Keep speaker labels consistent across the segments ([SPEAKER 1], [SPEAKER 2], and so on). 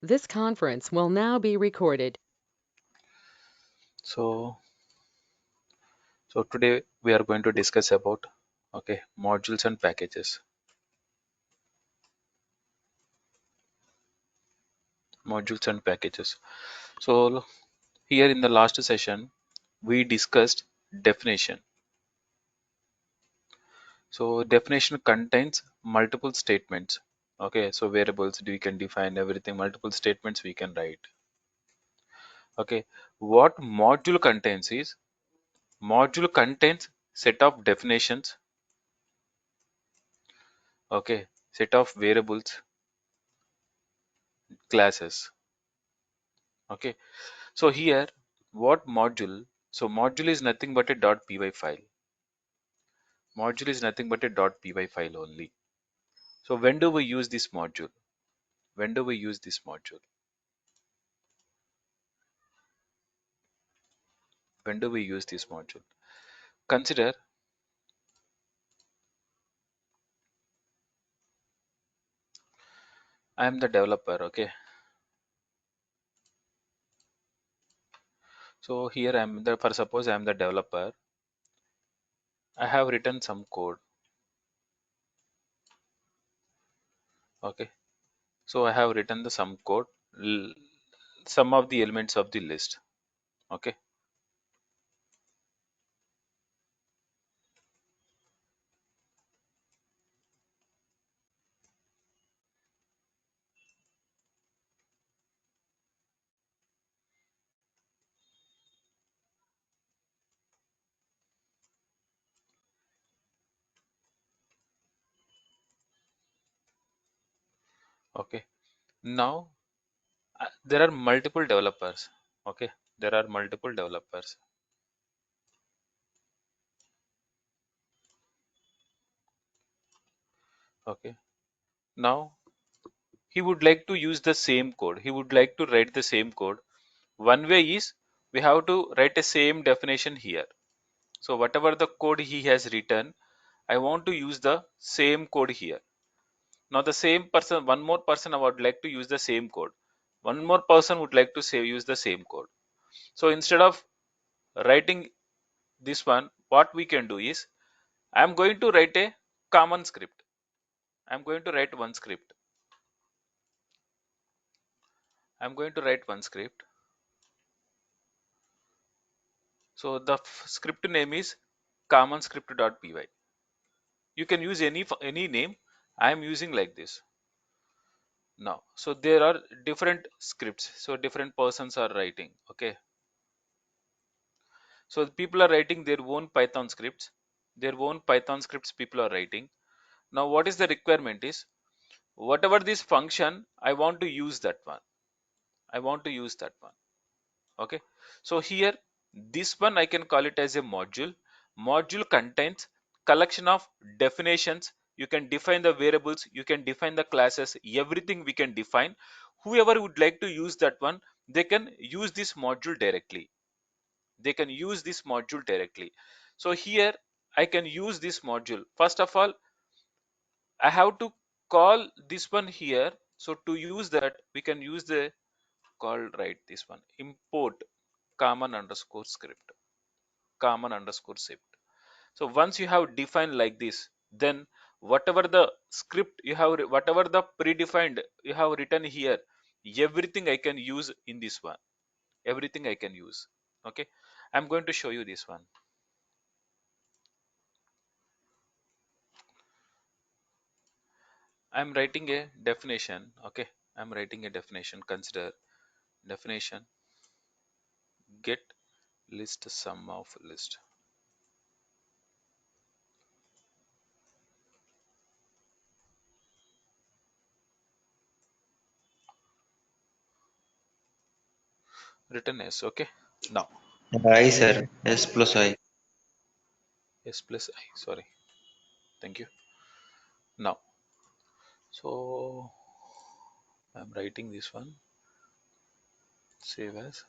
[SPEAKER 1] This conference will now be recorded.
[SPEAKER 2] So, so today we are going to discuss about modules and packages. Modules and packages. So here in the last session we discussed definition. So definition contains multiple statements. So variables we can define everything, multiple statements we can write. What module contains is module contains set of definitions, set of variables, classes. Okay, so here, what module? So module is nothing but a .py file. Module is nothing but a .py file only. So when do we use this module? When do we use this module? When do we use this module? Consider I am the developer. So here I am the for suppose I am the developer. I have written some code. Okay. So I have written the some code, l- some of the elements of the list. Okay. Okay. Now there are multiple developers. Okay. There are multiple developers. Okay. Now he would like to use the same code. He would like to write the same code. One way is we have to write a same definition here. So whatever the code he has written, I want to use the same code here. Now the same person, one more person would like to use the same code. One more person would like to say use the same code. So instead of writing this one, what we can do is I am going to write a common script. I am going to write one script. I am going to write one script. So the script name is common script.py. You can use any name. I am using like this now. So there are different scripts. So different persons are writing. Okay. So people are writing their own Python scripts. Their own Python scripts people are writing. Now what is the requirement is whatever this function I want to use that one. I want to use that one. Okay, so here this one I can call it as a module. Module contains collection of definitions. You can define the variables, you can define the classes, everything we can define. Whoever would like to use that one, they can use this module directly. They can use this module directly. So here I can use this module. First of all, I have to call this one here. So to use that, we can use the called right this one import common underscore script. Common underscore script. So once you have defined like this, then whatever the script you have, whatever the predefined you have written here, everything I can use in this one. Everything I can use. Okay, I'm going to show you this one. I'm writing a definition. Okay, I'm writing a definition. Consider definition get list sum of list. Written as okay. Now
[SPEAKER 3] I, sir. S plus I.
[SPEAKER 2] s plus I. Sorry. Thank you. Now, so I'm writing this one. Save as.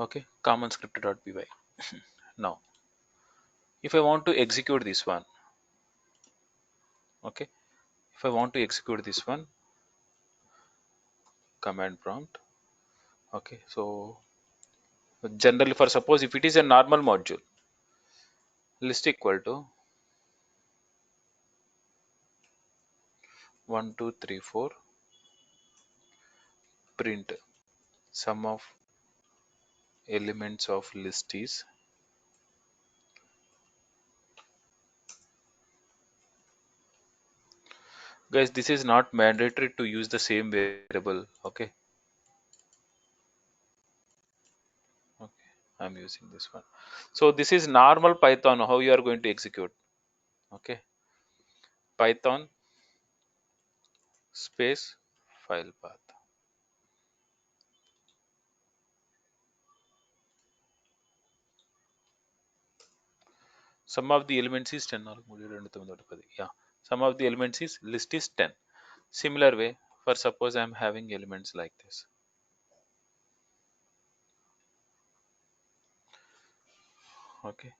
[SPEAKER 2] Okay, common script.py. Now, if I want to execute this one, okay, if I want to execute this one, command prompt. Okay, so generally, for suppose if it is a normal module, list equal to 1, 2, 3, 4, print sum of elements of list is, guys, this is not mandatory to use the same variable. Okay, okay, I'm using this one. So this is normal Python, how you are going to execute. Okay, Python space file path. Sum of the elements is 10. Yeah, sum of the elements is list is 10. Similar way, for suppose I'm having elements like this. Okay,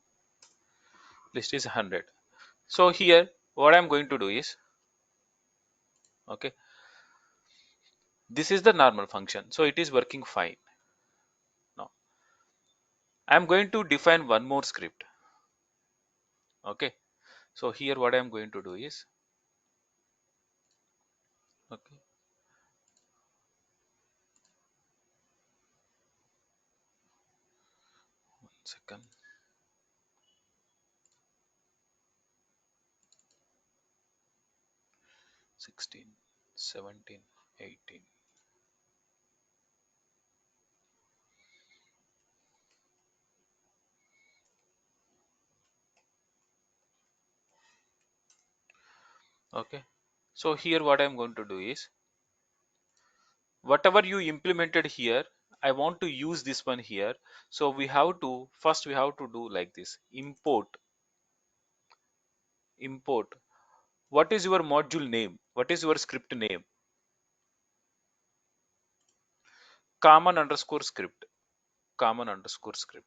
[SPEAKER 2] list is 100. So here, what I'm going to do is, okay, this is the normal function. So it is working fine. Now, I'm going to define one more script. Okay, so here what I'm going to do is, okay, 1 second, 16, 17, 18. Okay, so here what I'm going to do is, whatever you implemented here, I want to use this one here. So we have to, first we have to do like this, import. What is your module name? What is your script name? Common underscore script, common underscore script.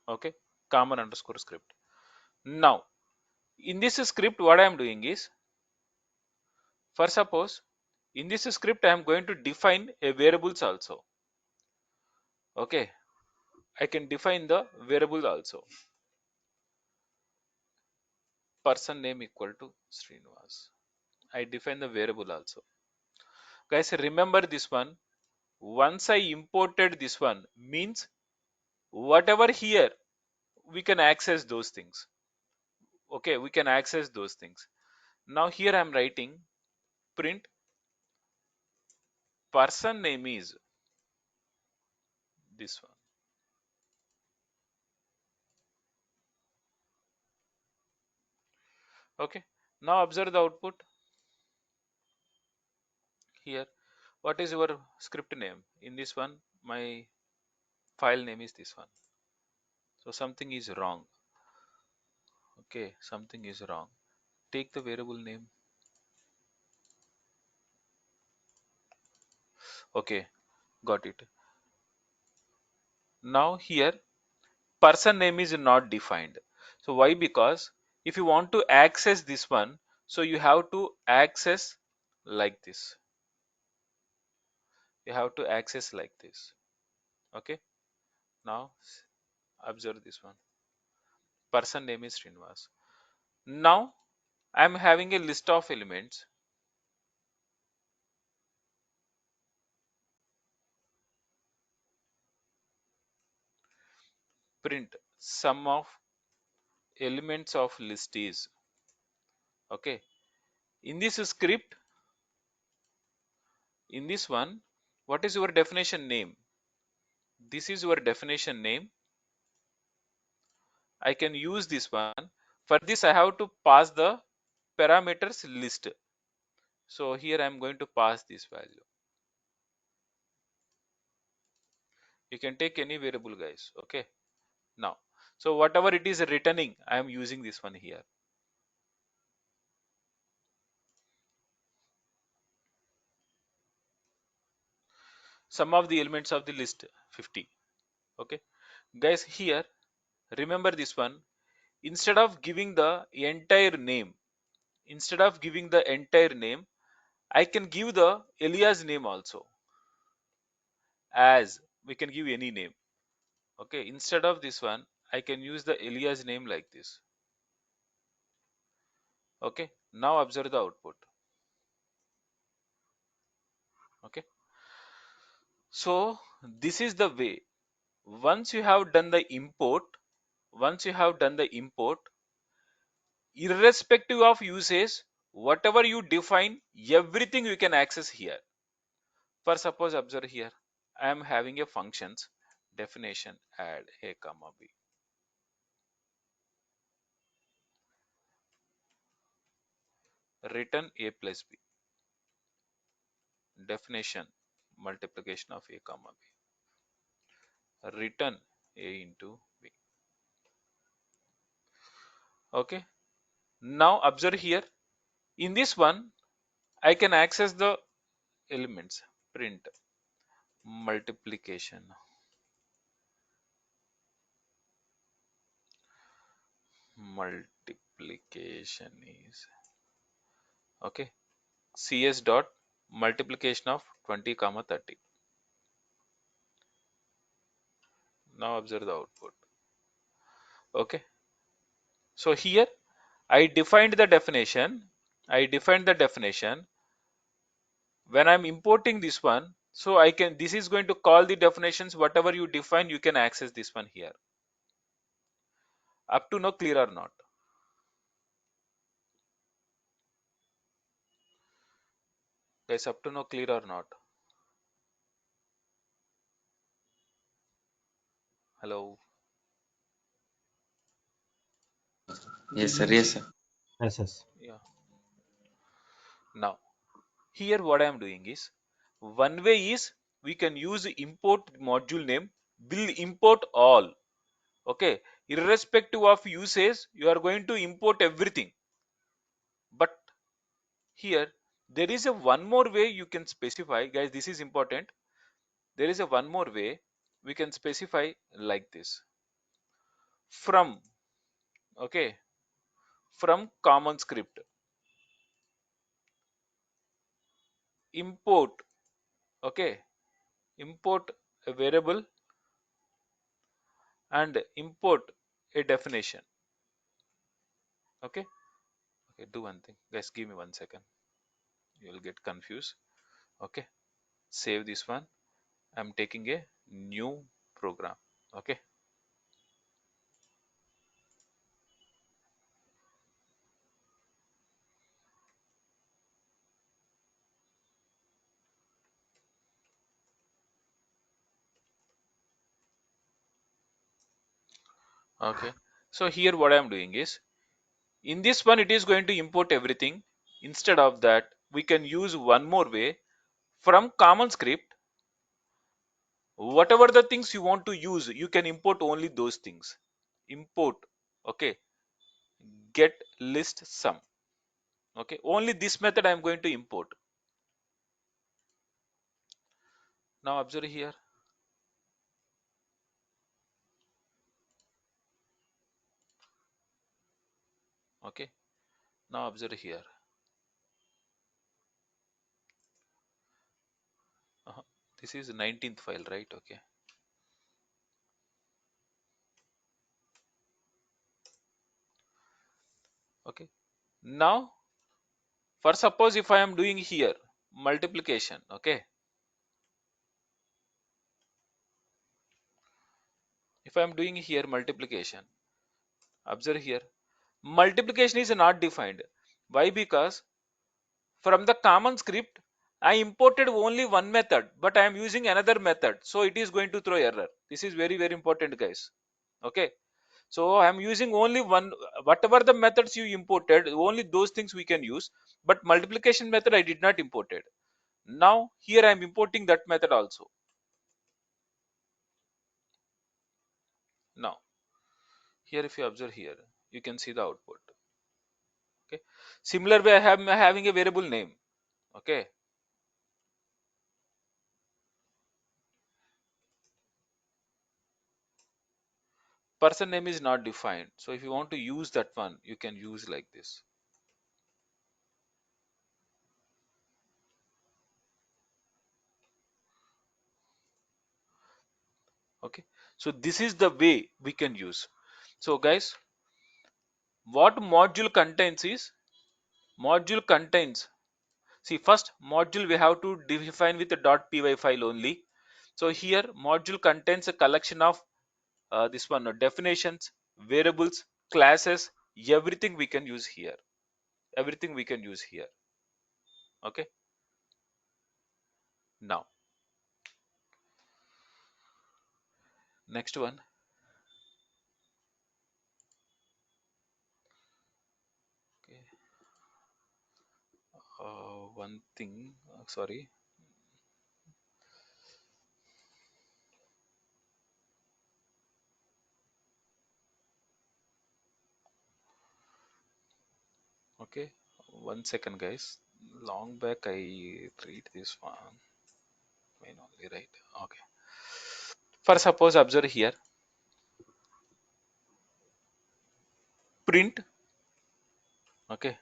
[SPEAKER 2] Okay, common underscore script. Now, in this script, what I am doing is, for suppose, in this script, I am going to define a variables also. Okay, I can define the variable also. Person name equal to Srinivas. I define the variable also. Guys, remember this one. Once I imported this one, means whatever here, we can access those things. Okay, we can access those things. Now here I'm writing print person name is this one. Okay, now observe the output here. What is your script name? In this one, my file name is this one. So something is wrong. Okay, something is wrong. Take the variable name. Okay, got it. Now here person name is not defined. So why? Because if you want to access this one, so you have to access like this. You have to access like this. Okay, now observe this one. Person name is Srinivas. Now I'm having a list of elements. Print sum of elements of list is. Okay, in this script, in this one, what is your definition name? This is your definition name. I can use this one. For this, I have to pass the parameters list. So here I am going to pass this value. You can take any variable, guys. Okay. Now, so whatever it is returning, I am using this one here. sum of the elements of the list 50. Okay, guys, here remember this one. Instead of giving the entire name, instead of giving the entire name, I can give the alias name also. As we can give any name. Okay, instead of this one, I can use the alias name like this. Okay, now observe the output. Okay, so this is the way. Once you have done the import, once you have done the import, irrespective of usage, whatever you define, everything you can access here. For suppose observe here, I am having a functions definition add a comma b. Return a plus b. Definition multiplication of a comma b. Return a into b. Okay. Now observe here. In this one, I can access the elements. Print multiplication. Multiplication is okay. CS dot multiplication of 20 comma 30. Now observe the output. Okay. So here I defined the definition. I defined the definition. When I'm importing this one, so I can, this is going to call the definitions, whatever you define, you can access this one here. Up to now, clear or not? Guys, up to now, clear or not? Hello.
[SPEAKER 3] Yes, sir. Yes, sir.
[SPEAKER 4] Yes, yes.
[SPEAKER 2] Yeah. Now, here what I am doing is, one way is we can use import module name, will import all. Okay. Irrespective of usage, you are going to import everything. But here, there is a one more way you can specify, guys, this is important. There is a one more way we can specify like this. From, okay, from common script, import, okay, import a variable and import a definition. Okay, okay, do one thing, guys, give me 1 second. You will get confused. Okay, save this one. I'm taking a new program. Okay, okay. So here what I'm doing is, in this one it is going to import everything. Instead of that, we can use one more way. From common script, whatever the things you want to use, you can import only those things. Import, okay, get list sum. Okay, only this method I am going to import. Now observe here. Okay, now observe here. Uh-huh. This is 19th file, right? Okay, okay. Now, for suppose if I am doing here multiplication, okay, if I am doing here multiplication, observe here, multiplication is not defined. Why? Because from the common script, I imported only one method, but I am using another method. So it is going to throw error. This is very, very important, guys. Okay. So I am using only one, whatever the methods you imported, only those things we can use. But multiplication method I did not import it. Now here I am importing that method also. Now here if you observe here, you can see the output. Okay. Similar way I am having a variable name. Okay. person name is not defined. So if you want to use that one, you can use like this. Okay, so this is the way we can use. So guys, what module contains is, module contains, see, first module we have to define with a .py file only. So here module contains a collection of this one definitions, variables, classes, everything we can use here. Everything we can use here. Okay. Now next one. Okay. One thing. Sorry. Okay. 1 second, guys. Long back I read this one. Main only, right? Okay. For suppose observe here. Print. Okay.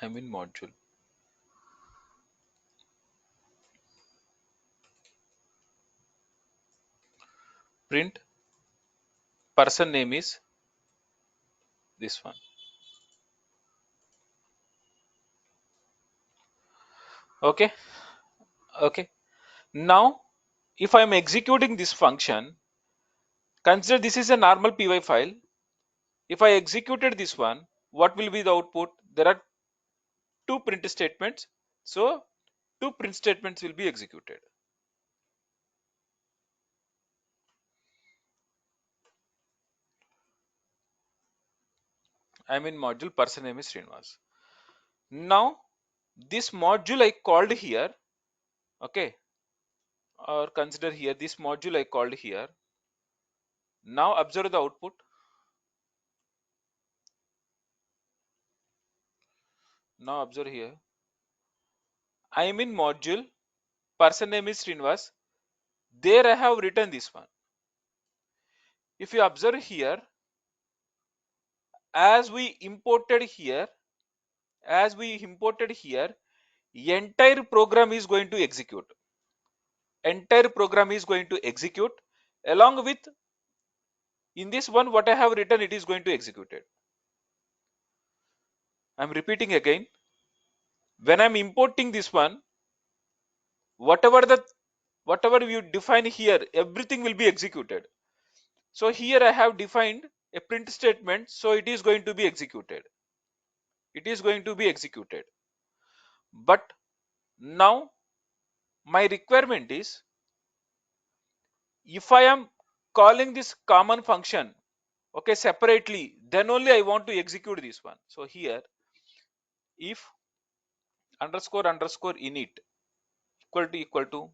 [SPEAKER 2] I mean module. Print. Person name is this one. Okay. Okay. Now, if I am executing this function, consider this is a normal py file. If I executed this one, what will be the output? There are two print statements. So, two print statements will be executed. I mean module person name is Srinivas. Now, this module I called here, okay, or consider here this module I called here. Now observe the output. Now observe here. I am in module, person name is Srinivas. There I have written this one. If you observe here, as we imported here, entire program is going to execute. Entire program is going to execute along with, in this one what I have written, it is going to execute it. I'm repeating again. When I'm importing this one, whatever you define here, everything will be executed. So here I have defined a print statement, so it is going to be executed. It is going to be executed. But now my requirement is, if I am calling this common function, okay, separately, then only I want to execute this one. So here, if underscore underscore init equal to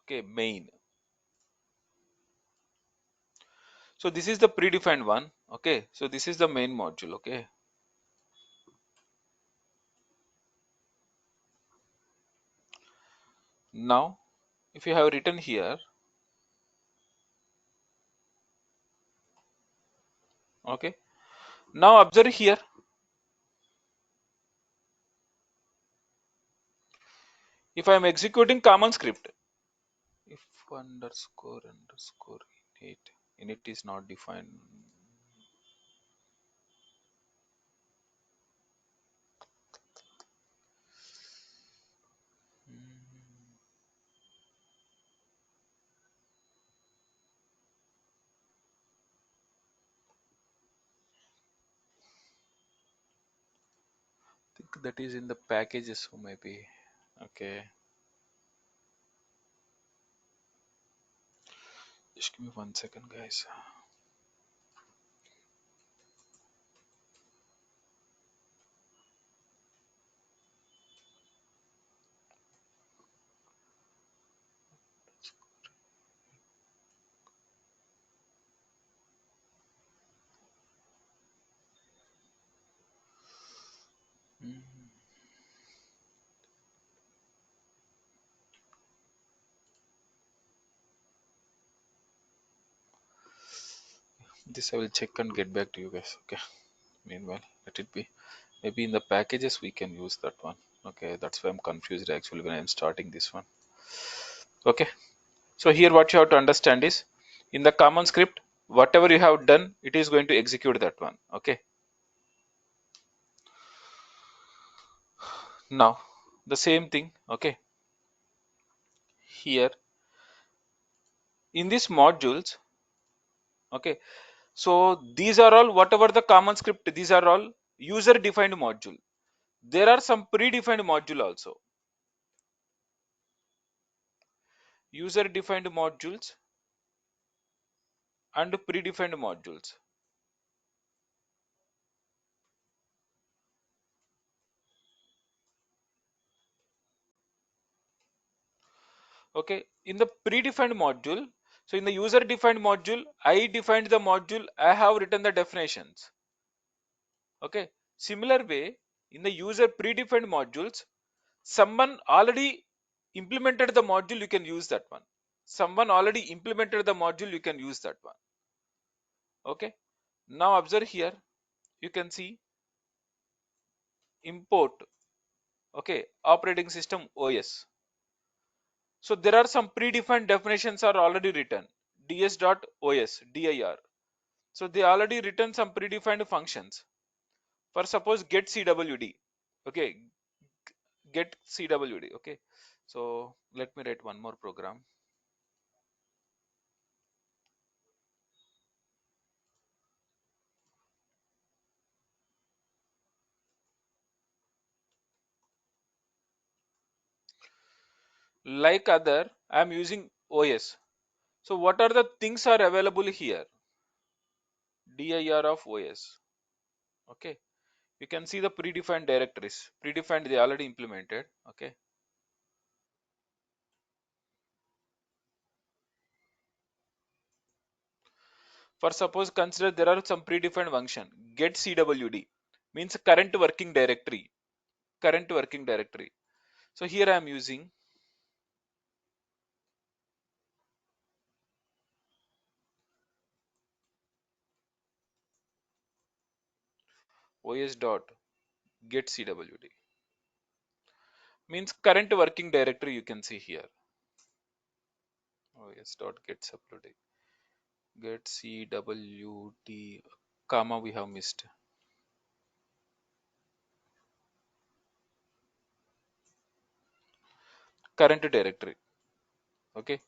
[SPEAKER 2] okay main. So this is the predefined one. Okay, so this is the main module. Okay, now if you have written here, okay, now observe here. If I am executing common script, if underscore init is not defined. I think that is in the packages, so maybe. Okay, just give me 1 second, guys. Mhm. This I will check and get back to you guys. Okay. Meanwhile, let it be. Maybe in the packages we can use that one. Okay, that's why I'm confused actually when I'm starting this one. Okay. So here what you have to understand is in the common script, whatever you have done, it is going to execute that one. Okay. Now the same thing. Okay. Here in these modules. Okay. So these are all whatever the common script. These are all user defined module. There are some predefined module also. User defined modules and predefined modules. Okay, in the predefined module, so in the user defined module, I defined the module, I have written the definitions. Okay, similar way in the user predefined modules, someone already implemented the module, you can use that one. Someone already implemented the module, you can use that one. Okay, now observe here, you can see import. Okay, operating system OS. So there are some predefined definitions are already written. ds.os dir. So they already written some predefined functions. For suppose get cwd. Okay, get cwd. Okay, so let me write one more program. Like other, I am using OS. So what are the things are available here? Dir of OS. Okay, you can see the predefined directories. Predefined they already implemented. Okay. For suppose consider there are some predefined function get cwd means current working directory. Current working directory. So here I am using os dot get cwd means current working directory you can see here os dot get cwd comma we have missed current directory. Okay,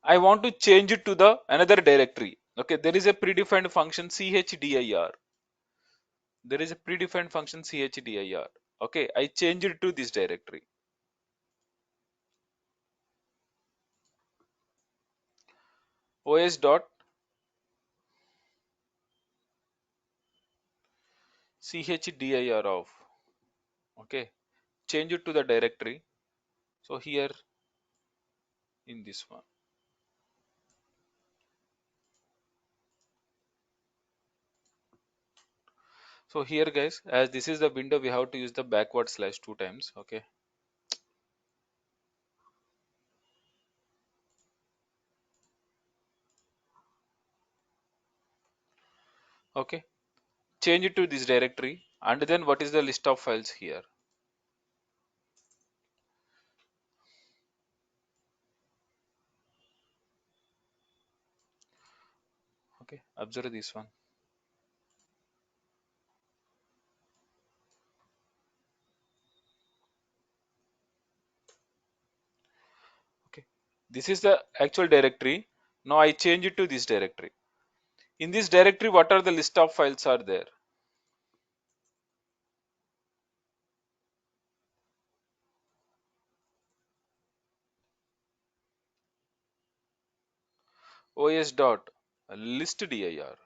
[SPEAKER 2] I want to change it to the another directory. Okay, there is a predefined function chdir. There is a predefined function chdir. Okay, I change it to this directory. Os dot chdir of. Okay, change it to the directory. So here in this one. So here guys, as this is the window, we have to use the backward slash two times. Okay. Okay. Change it to this directory. And then what is the list of files here? Okay. Observe this one. Okay. This is the actual directory. Now I change it to this directory. In this directory, what are the list of files are there? Os dot list dir.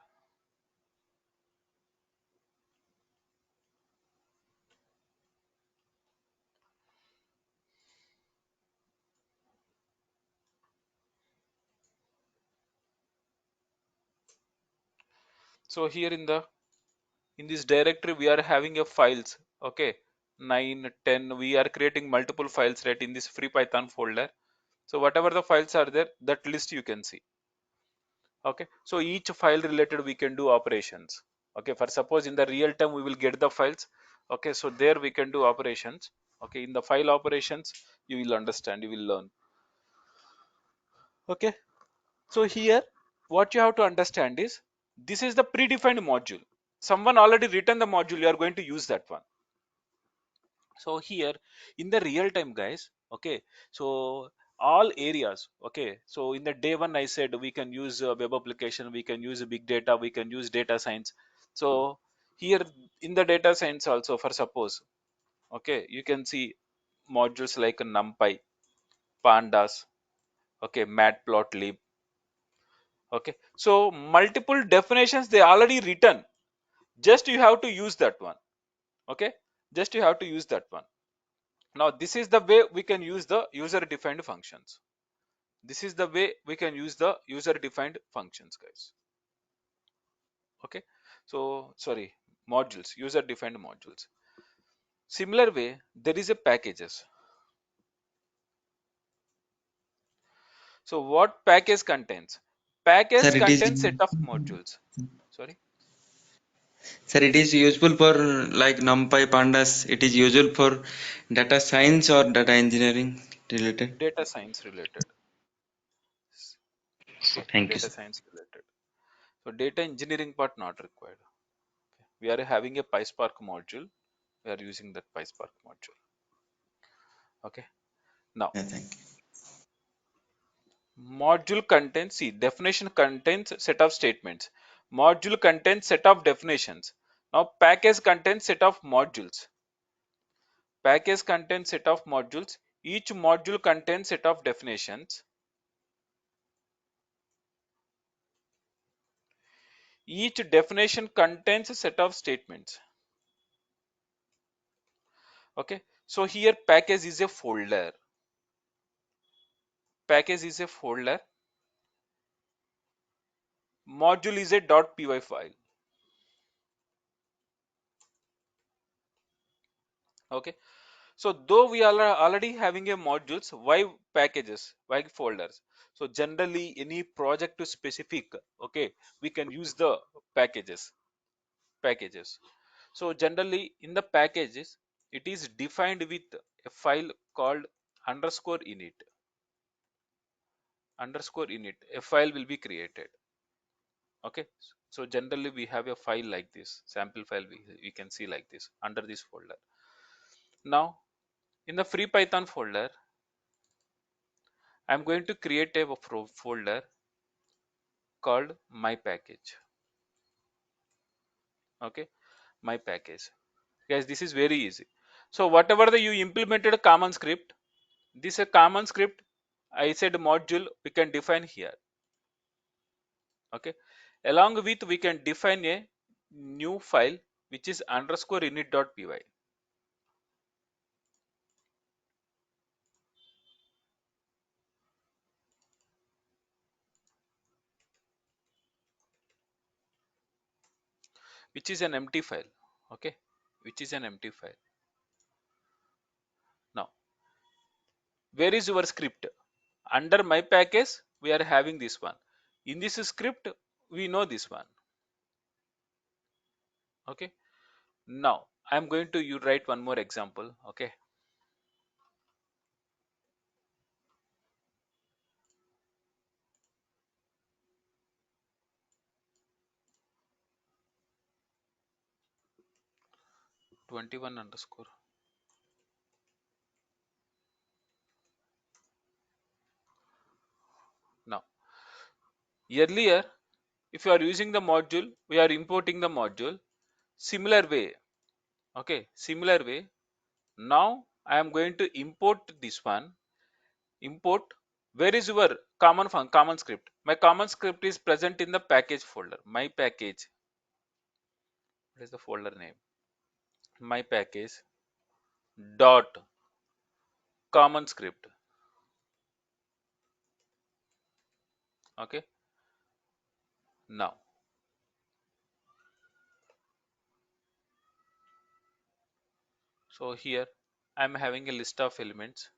[SPEAKER 2] So here in this directory we are having a files. Okay, 9, 10. We are creating multiple files right in this free Python folder. So whatever the files are there, that list you can see. Okay, so each file related we can do operations. Okay, for suppose in the real time we will get the files. Okay, so there we can do operations. Okay, in the file operations you will understand, you will learn. Okay, so here what you have to understand is this is the predefined module. Someone already written the module, you are going to use that one. So here in the real time guys, okay, so all areas, okay, so in the day one I said we can use web application, we can use big data, we can use data science. So here in the data science also, for suppose, okay, you can see modules like numpy, pandas, okay, matplotlib. Okay, so multiple definitions they already written, just you have to use that one. Okay, just you have to use that one. Now this is the way we can use the user defined functions. This is the way we can use the user defined functions guys. Okay, so sorry, modules, user defined modules. Similar way there is a packages. So what package contains?
[SPEAKER 3] Sir,
[SPEAKER 2] Package
[SPEAKER 3] it is
[SPEAKER 2] contains set of modules. Sorry,
[SPEAKER 3] sir, it is useful for like NumPy pandas. It is useful for data science or data engineering related.
[SPEAKER 2] data science related. Okay,
[SPEAKER 3] Thank you,
[SPEAKER 2] data
[SPEAKER 3] sir.
[SPEAKER 2] science related. So data engineering part not required. We are having a PySpark module. We are using that PySpark module. Okay. Now,
[SPEAKER 3] Yeah, thank you.
[SPEAKER 2] module contains, see, definition contains set of statements. Module contains set of definitions. Now, package contains set of modules. Package contains set of modules. Each module contains set of definitions. Each definition contains a set of statements. Okay. So here package is a folder. Package is a folder. Module is a .py file. Okay, so though we are already having a modules, why packages, why folders? So generally any project to specific, okay, we can use the packages. So generally in the packages it is defined with a file called underscore init. Underscore init, a file will be created. Okay, so generally we have a file like this, sample file, we can see like this under this folder. Now in the free Python folder I'm going to create a folder called my package. Okay, my package. Guys, this is very easy. So whatever the you implemented a common script, this a common script, I said module, we can define here. Okay, along with we can define a new file which is underscore init.py. Which is an empty file. Okay, which is an empty file. Now where is your script? Under my package we are having this one. In this script we know this one. Okay, now I'm going to you write one more example. Okay, 21 underscore. Now earlier if you are using the module, we are importing the module. Similar way. Okay, similar way. Now I am going to import this one. Import. Where is your common script? My common script is present in the package folder. My package. What is the folder name? My package dot common script. Okay. Now so here I am having a list of elements.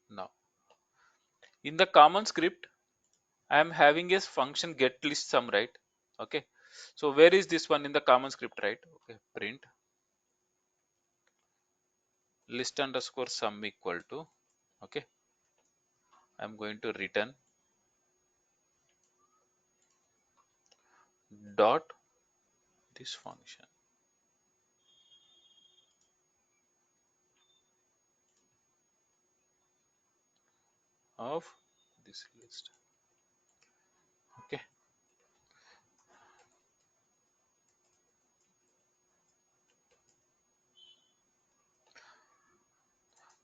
[SPEAKER 2] Now in the common script, I am having a function get list sum, right? Okay. So where is this one in the common script, right? Okay. Print list underscore sum equal to, okay, I'm going to return dot this function of this list. Okay,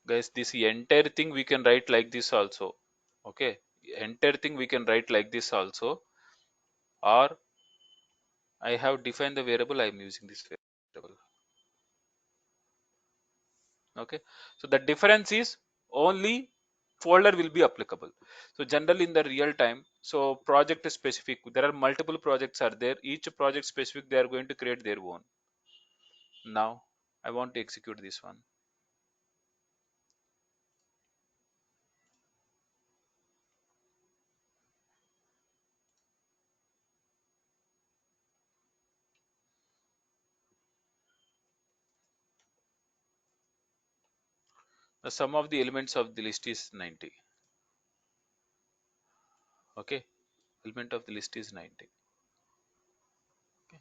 [SPEAKER 2] guys, this entire thing we can write like this also. Okay, entire thing we can write like this also, or I have defined the variable, I am using this variable. Okay, so the difference is only folder will be applicable. So generally in the real time, so project specific, there are multiple projects are there, each project specific they are going to create their own. Now I want to execute this one. The sum of the elements of the list is 90. Okay, element of the list is 90. Okay.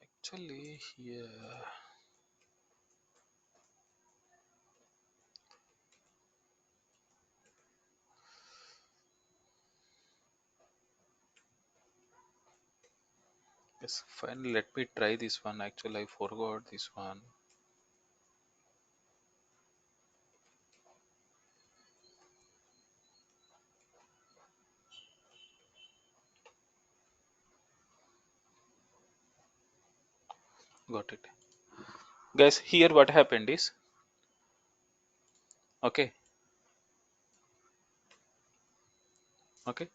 [SPEAKER 2] Actually here, yes, fine, let me try this one. Actually I forgot this one. Got it. Guys, here what happened is, okay, okay,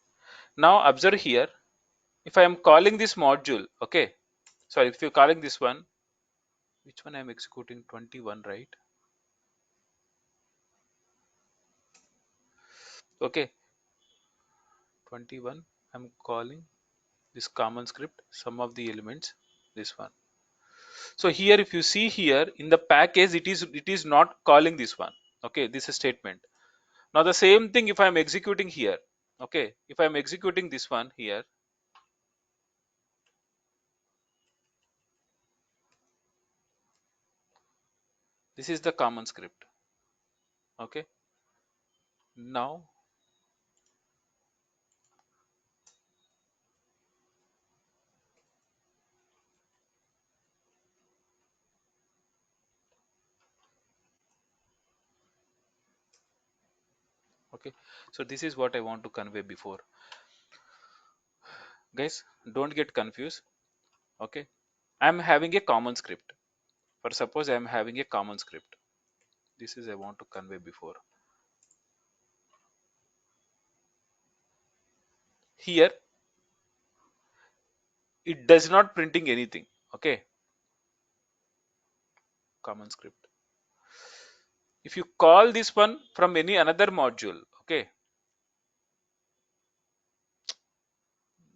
[SPEAKER 2] now observe here, if I am calling this module, okay, sorry, if you're calling this one, which one I am executing? 21, right? Okay, 21, I'm calling this common script, some of the elements, this one. So here if you see here in the package, it is not calling this one. Okay, this is statement. Now the same thing if I am executing here. Okay, if I am executing this one here, this is the common script. Okay, now, okay, so this is what I want to convey before. Guys, don't get confused. Okay, I'm having a common script. For suppose I'm having a common script. This is I want to convey before. Here it does not printing anything. Okay, common script. If you call this one from any another module, okay,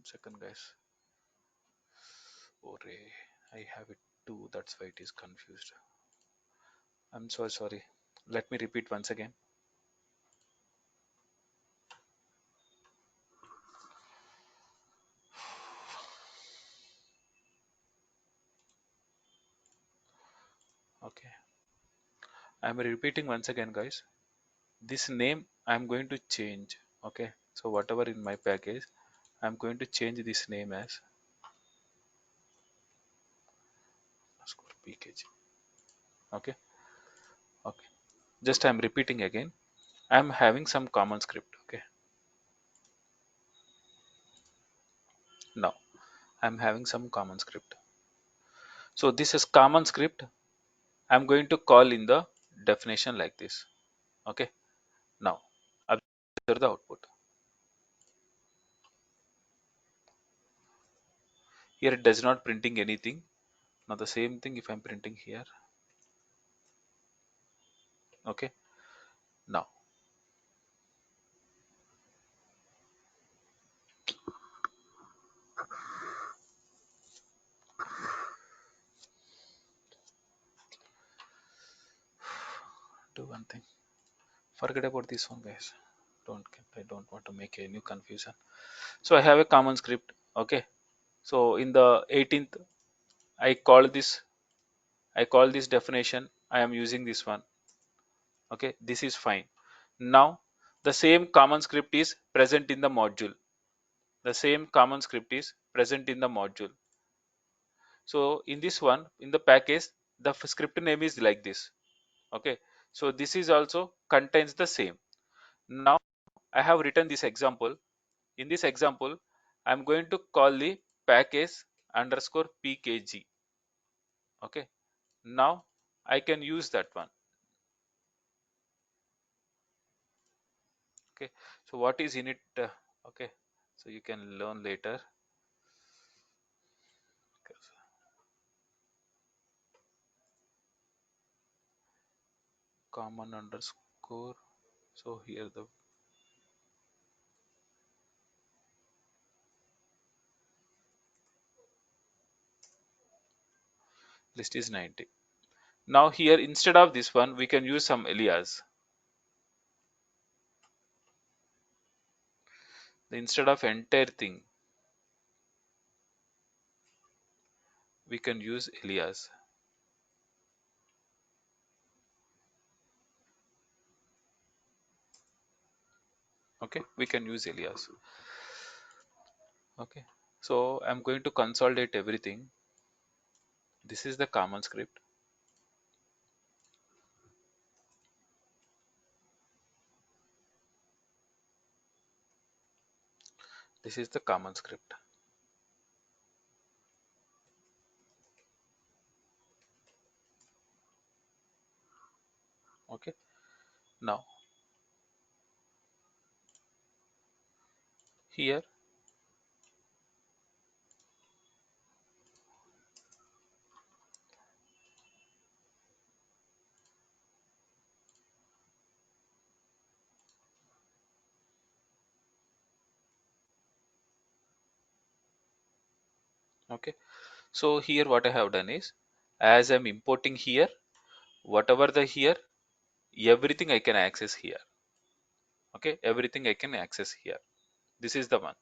[SPEAKER 2] second guys, Ore, I have it too, that's why it is confused. I'm so sorry. Let me repeat once again. Okay, I'm repeating once again, guys. This name I'm going to change. Okay, so whatever in my package, I'm going to change this name as underscore pkg. Okay, okay. Just I'm repeating again. I'm having some common script. Okay, now I'm having some common script. So this is common script. I'm going to call in the definition like this. Okay, now observe the output. Here it does not printing anything. Now the same thing if I'm printing here. Okay, now do one thing. Forget about this one, guys. I don't want to make any confusion. So I have a common script. Okay, so in the 18th, I call this I call this definition. I am using this one. Okay, this is fine. Now the same common script is present in the module. The same common script is present in the module. So in this one, in the package, the script name is like this. Okay, so this is also contains the same. Now I have written this example. In this example, I'm going to call the package underscore pkg. Okay, now I can use that one. Okay, so what is in it? Okay, so you can learn later. Common underscore. So here the list is 90. Now here instead of this one, we can use some alias. Instead of entire thing, we can use alias. Okay, we can use alias. Okay, so I'm going to consolidate everything. This is the common script. This is the common script. Okay, now here, okay, so here what I have done is, as I'm importing here, whatever the here, everything I can access here. Okay, everything I can access here. This is the one.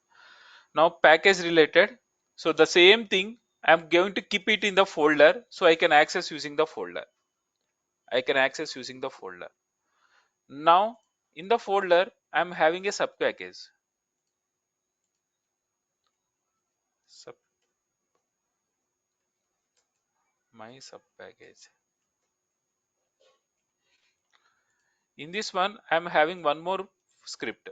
[SPEAKER 2] Now package related. So the same thing, I'm going to keep it in the folder so I can access using the folder. I can access using the folder. Now in the folder, I'm having a sub package. Sub, my sub package. In this one, I'm having one more script.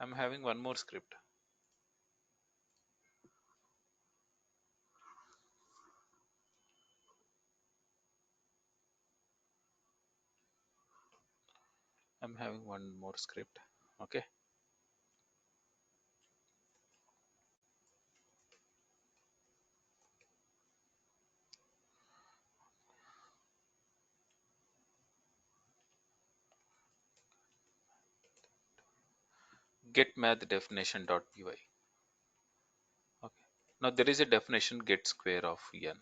[SPEAKER 2] I'm having one more script. I'm having one more script. Okay. Get math definition.py. Okay. Now there is a definition get square of n.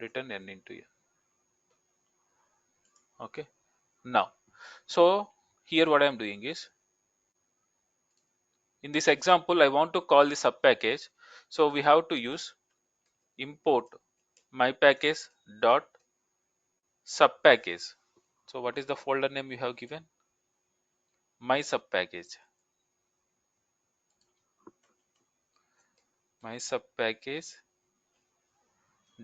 [SPEAKER 2] Return n into n. Okay. Now, so here what I am doing is, in this example, I want to call the sub package. So we have to use import my package dot sub package. So what is the folder name you have given? My sub package. My sub package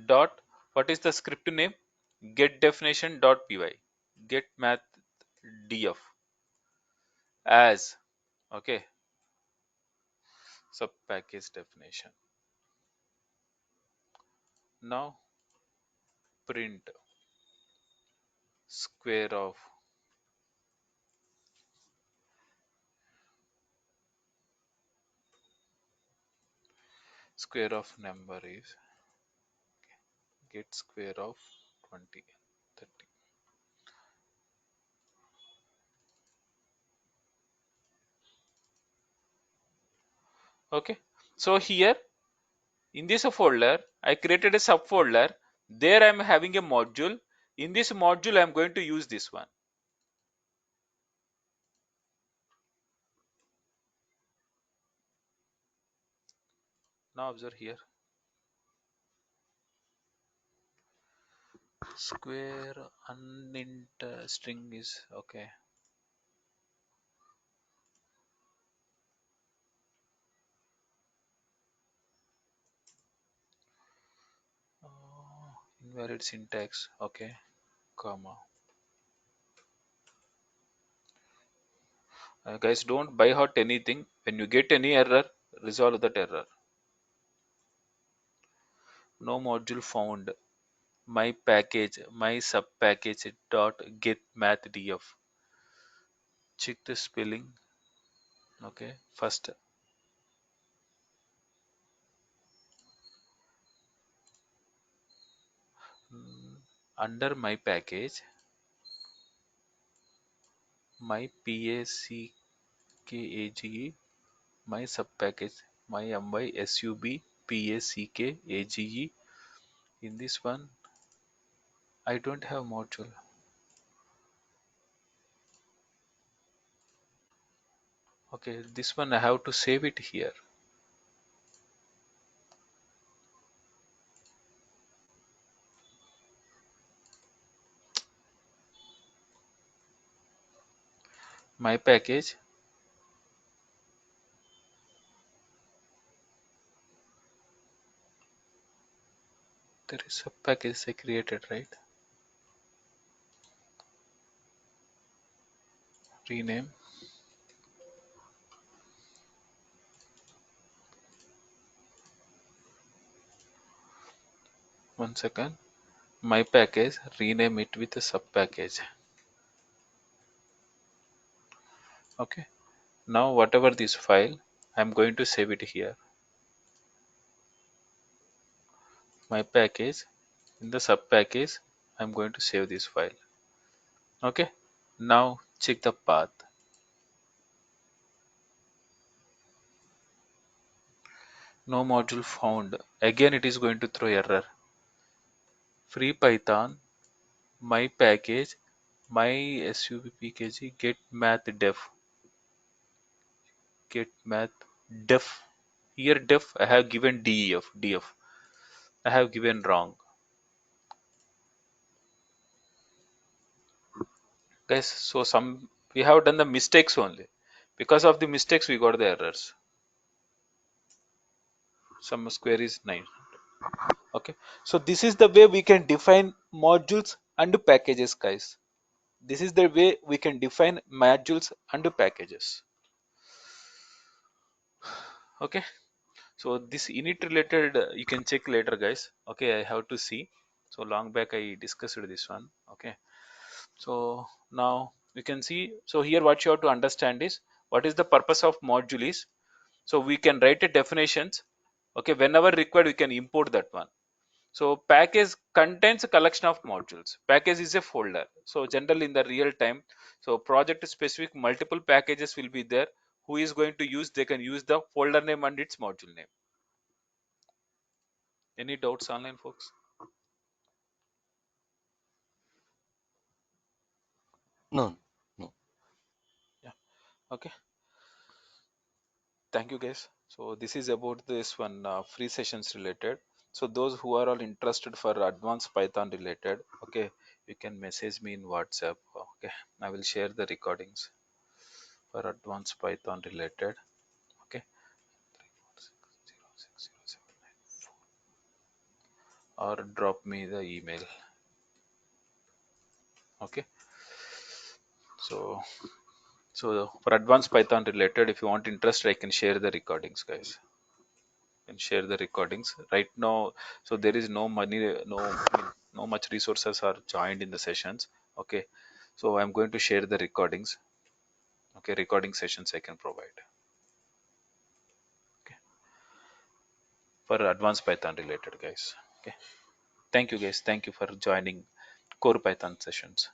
[SPEAKER 2] dot, what is the script name? Get definition dot py. Get math df as, okay, sub package definition. Now print. square of number is get square of 20, 30. Okay, so here in this folder I created a subfolder. There I am having a module. In this module I am going to use this one. Now observe here, square unint string is okay. Invalid syntax, okay, comma. Guys, don't by heart anything. When you get any error, resolve that error. No module found. My package, my sub package dot get math df. Check the spelling. Okay, first under my package, my package, my sub package, my my sub package. In this one, I don't have module. Okay, this one I have to save it here. My package, there is a package I created, right? Rename. One second. My package, rename it with a sub package. Okay. Now whatever this file, I'm going to save it here. My package, in the sub package, I'm going to save this file. Okay. Now check the path. No module found. Again, it is going to throw error. Free Python, my package, my subpkg get math def. Get math def. Here def I have given def. I have given wrong. Guys, so some we have done the mistakes only. Because of the mistakes we got the errors. Some square is 9. Okay, so this is the way we can define modules and packages, guys. This is the way we can define modules and packages. Okay, so this init related you can check later, guys. Okay, I have to see. So long back I discussed this one. Okay, so now you can see. So here what you have to understand is what is the purpose of module is. So we can write a definitions. Okay, whenever required we can import that one. So package contains a collection of modules. Package is a folder. So generally in the real time, so project specific multiple packages will be there. Who is going to use, they can use the folder name and its module name. Any doubts online, folks?
[SPEAKER 4] No, no.
[SPEAKER 2] Yeah. Okay. Thank you, guys. So this is about this one free sessions related. So those who are all interested for advanced Python related, okay, you can message me in WhatsApp. Okay, I will share the recordings for advanced Python related. Okay, or drop me the email. Okay, so for advanced Python related, if you want interest, I can share the recordings, guys. Can share the recordings right now. So there is no money, no much resources are joined in the sessions. Okay, so I'm going to share the recordings. Okay, recording sessions I can provide. Okay, for advanced Python related guys. Okay, thank you guys. Thank you for joining core Python sessions.